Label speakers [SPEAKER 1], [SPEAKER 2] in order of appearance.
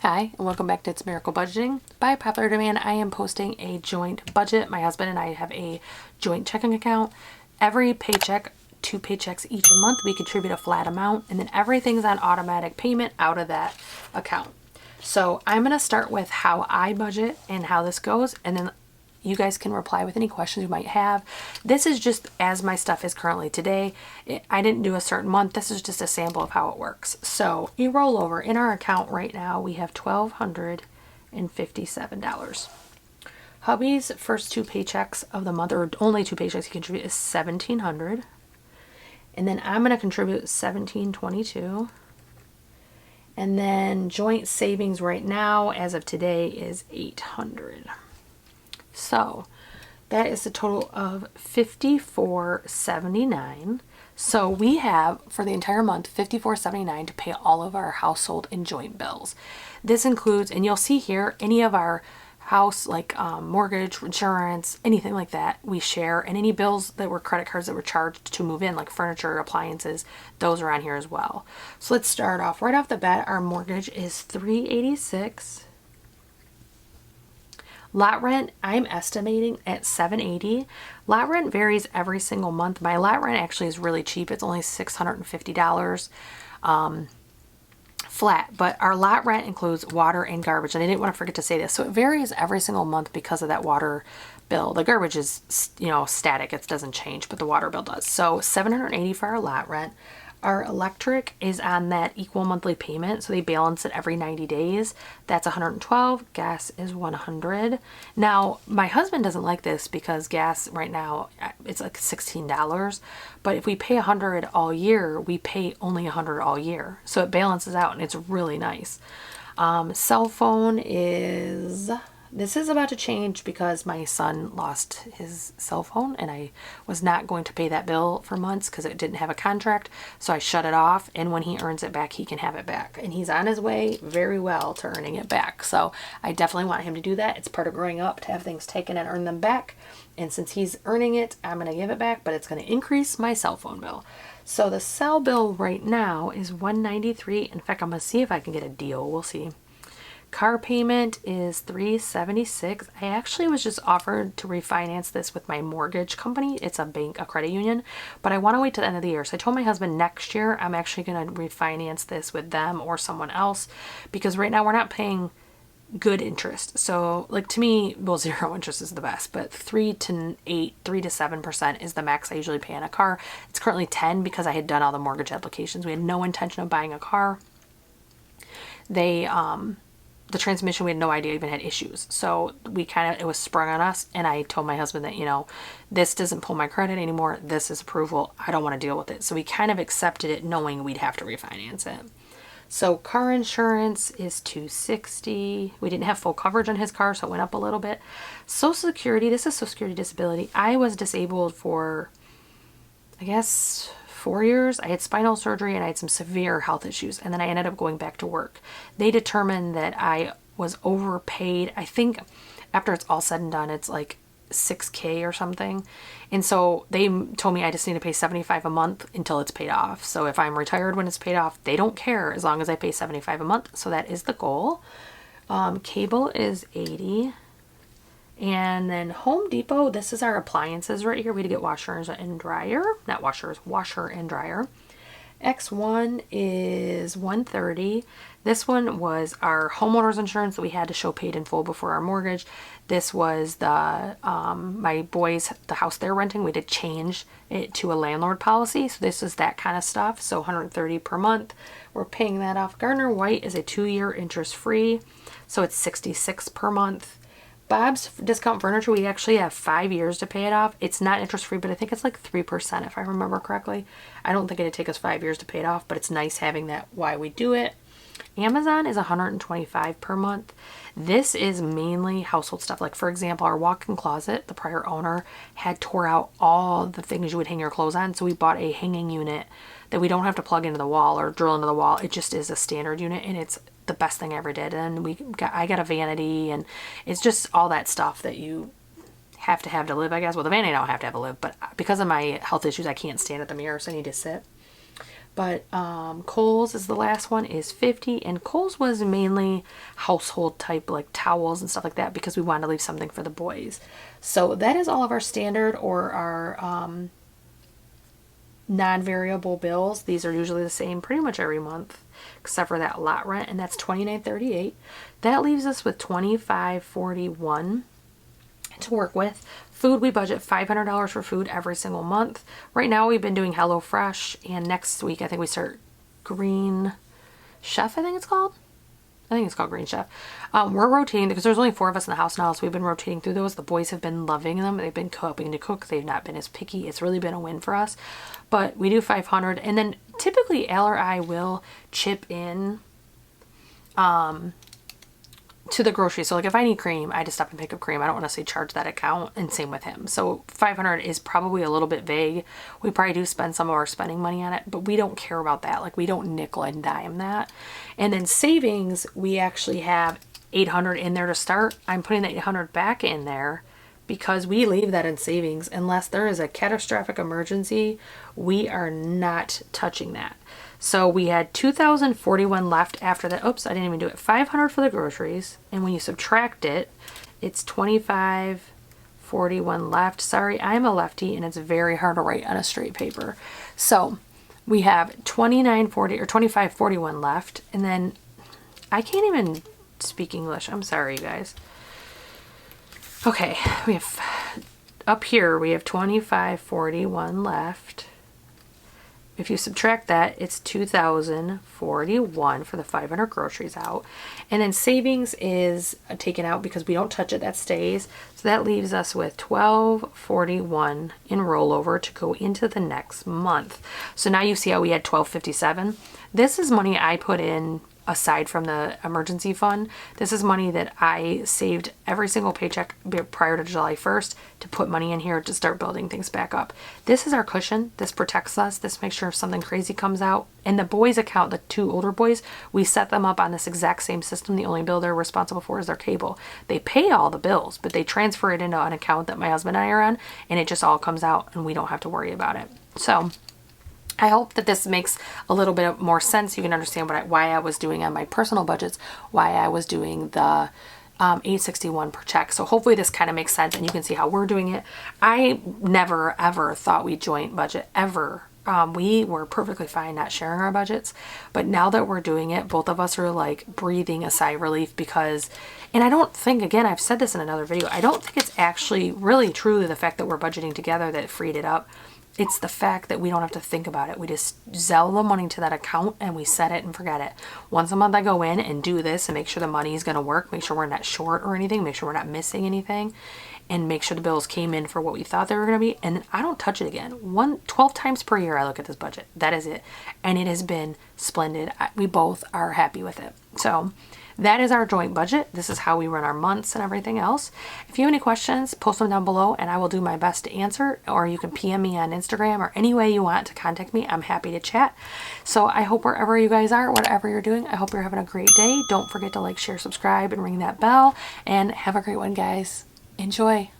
[SPEAKER 1] Hi, and welcome back to It's Miracle Budgeting. By popular demand, I am posting a joint budget. My husband and I have a joint checking account. Every paycheck, 2 paychecks each a month, we contribute a flat amount, and then everything's on automatic payment out of that account. So I'm going to start with how I budget and how this goes, and then you guys can reply with any questions you might have. This is just as my stuff is currently today. I didn't do a certain month. This is just a sample of how it works. So a rollover in our account right now, we have $1,257. Hubby's first 2 paychecks of the month, or only 2 paychecks he contributes, is $1,700. And then I'm going to contribute $1,722. And then joint savings right now, as of today, is $800. So that is a total of $54.79. So we have, for the entire month, $54.79 to pay all of our household and joint bills. This includes, and you'll see here, any of our house, like mortgage, insurance, anything like that, we share. And any bills that were credit cards that were charged to move in, like furniture, appliances, those are on here as well. So let's start off. Right off the bat, our mortgage is $386. Lot rent, I'm estimating at $780. Lot rent varies every single month. My lot rent actually is really cheap. It's only $650 flat, but our lot rent includes water and garbage, and I didn't want to forget to say this. So it varies every single month because of that water bill. The garbage is, static. It doesn't change, but the water bill does. So $780 for our lot rent. Our electric is on that equal monthly payment, so they balance it every 90 days. That's $112. Gas is $100. Now, my husband doesn't like this because gas right now, it's like $16. But if we pay $100 all year, we pay only $100 all year. So it balances out, and it's really nice. Cell phone is... This is about to change because my son lost his cell phone, and I was not going to pay that bill for months because it didn't have a contract. So I shut it off, and when he earns it back, he can have it back. And he's on his way very well to earning it back. So I definitely want him to do that. It's part of growing up to have things taken and earn them back. And since he's earning it, I'm going to give it back, but it's going to increase my cell phone bill. So the cell bill right now is $193. In fact, I'm going to see if I can get a deal. We'll see. Car payment is $376. I actually was just offered to refinance this with my mortgage company. It's a bank, a credit union, but I want to wait till the end of the year. So I told my husband next year I'm actually going to refinance this with them or someone else, because right now we're not paying good interest. So like, to me, well, 0 interest is the best, but 3 to 7% is the max I usually pay on a car. It's currently 10 because I had done all the mortgage applications. We had no intention of buying a car. The transmission, we had no idea even had issues. So it was sprung on us. And I told my husband that, this doesn't pull my credit anymore. This is approval. I don't want to deal with it. So we kind of accepted it knowing we'd have to refinance it. So car insurance is $260. We didn't have full coverage on his car, so it went up a little bit. Social Security, this is Social Security disability. I was disabled for, I guess, 4 years. I had spinal surgery and I had some severe health issues, and then I ended up going back to work. They determined that I was overpaid. I think after it's all said and done, it's like $6,000 or something. And so they told me I just need to pay $75 a month until it's paid off. So if I'm retired when it's paid off, they don't care as long as I pay $75 a month. So that is the goal. Cable is $80. And then Home Depot, this is our appliances right here. We had to get washers and dryer. Not washers, washer and dryer. X1 is $130. This one was our homeowner's insurance that we had to show paid in full before our mortgage. This was the my boys, the house they're renting. We did change it to a landlord policy. So this is that kind of stuff. So $130 per month. We're paying that off. Gardner White is a 2-year interest free. So it's $66 per month. Bob's Discount Furniture, we actually have 5 years to pay it off. It's not interest free, but I think it's like 3% if I remember correctly. I don't think it'd take us 5 years to pay it off, but it's nice having that while we do it. Amazon is $125 per month. This is mainly household stuff. Like, for example, our walk-in closet, the prior owner had tore out all the things you would hang your clothes on. So we bought a hanging unit that we don't have to plug into the wall or drill into the wall. It just is a standard unit, and it's the best thing I ever did. And I got a vanity, and it's just all that stuff that you have to live, I guess. Well, the vanity I don't have to live, but because of my health issues, I can't stand at the mirror, so I need to sit. But Kohls is the last one, is 50, and Kohls was mainly household type, like towels and stuff like that, because we wanted to leave something for the boys. So that is all of our standard or our non-variable bills. These are usually the same pretty much every month, except for that lot rent, and that's $29.38. That leaves us with $25.41 to work with. Food, we budget $500 for food every single month. Right now we've been doing HelloFresh, and next week I think we start Green Chef, I think it's called. I think it's called Green Chef. We're rotating because there's only 4 of us in the house now, so we've been rotating through those. The boys have been loving them. They've been helping to cook. They've not been as picky. It's really been a win for us. But we do 500, and then typically Al or I will chip in to the grocery. So like if I need cream, I just stop and pick up cream. I don't want to say charge that account, and same with him. So 500 is probably a little bit vague. We probably do spend some of our spending money on it, but we don't care about that. Like we don't nickel and dime that. And then savings, we actually have 800 in there to start. I'm putting the 800 back in there because we leave that in savings unless there is a catastrophic emergency. We are not touching that. So we had 2,041 left after that. Oops, I didn't even do it. 500 for the groceries. And when you subtract it, it's 25.41 left. Sorry, I'm a lefty and it's very hard to write on a straight paper. So we have 29.40 or 25.41 left. And then I can't even speak English. I'm sorry, you guys. Okay, we have up here, we have 25.41 left. If you subtract that, it's 2,041 for the 500 groceries out. And then savings is taken out because we don't touch it, that stays. So that leaves us with 1,241 in rollover to go into the next month. So now you see how we had 1,257. This is money I put in aside from the emergency fund. This is money that I saved every single paycheck prior to July 1st to put money in here to start building things back up. This is our cushion. This protects us. This makes sure if something crazy comes out. And the boys' account, the 2 older boys, we set them up on this exact same system. The only bill they're responsible for is their cable. They pay all the bills, but they transfer it into an account that my husband and I are on, and it just all comes out and we don't have to worry about it. So I hope that this makes a little bit more sense. You can understand why I was doing on my personal budgets, why I was doing the $861 per check. So hopefully this kind of makes sense and you can see how we're doing it. I never ever thought we'd joint budget ever. We were perfectly fine not sharing our budgets, but now that we're doing it, both of us are like breathing a sigh of relief because, and I don't think, again, I've said this in another video, I don't think it's actually really truly the fact that we're budgeting together that freed it up. It's the fact that we don't have to think about it. We just zell the money to that account and we set it and forget it. Once a month I go in and do this and make sure the money is going to work, make sure we're not short or anything, make sure we're not missing anything, and make sure the bills came in for what we thought they were going to be. And then I don't touch it again. 12 times per year I look at this budget. That is it. And it has been splendid. We both are happy with it. So that is our joint budget. This is how we run our months and everything else. If you have any questions, post them down below and I will do my best to answer, or you can PM me on Instagram or any way you want to contact me. I'm happy to chat. So I hope wherever you guys are, whatever you're doing, I hope you're having a great day. Don't forget to like, share, subscribe, and ring that bell, and have a great one, guys. Enjoy.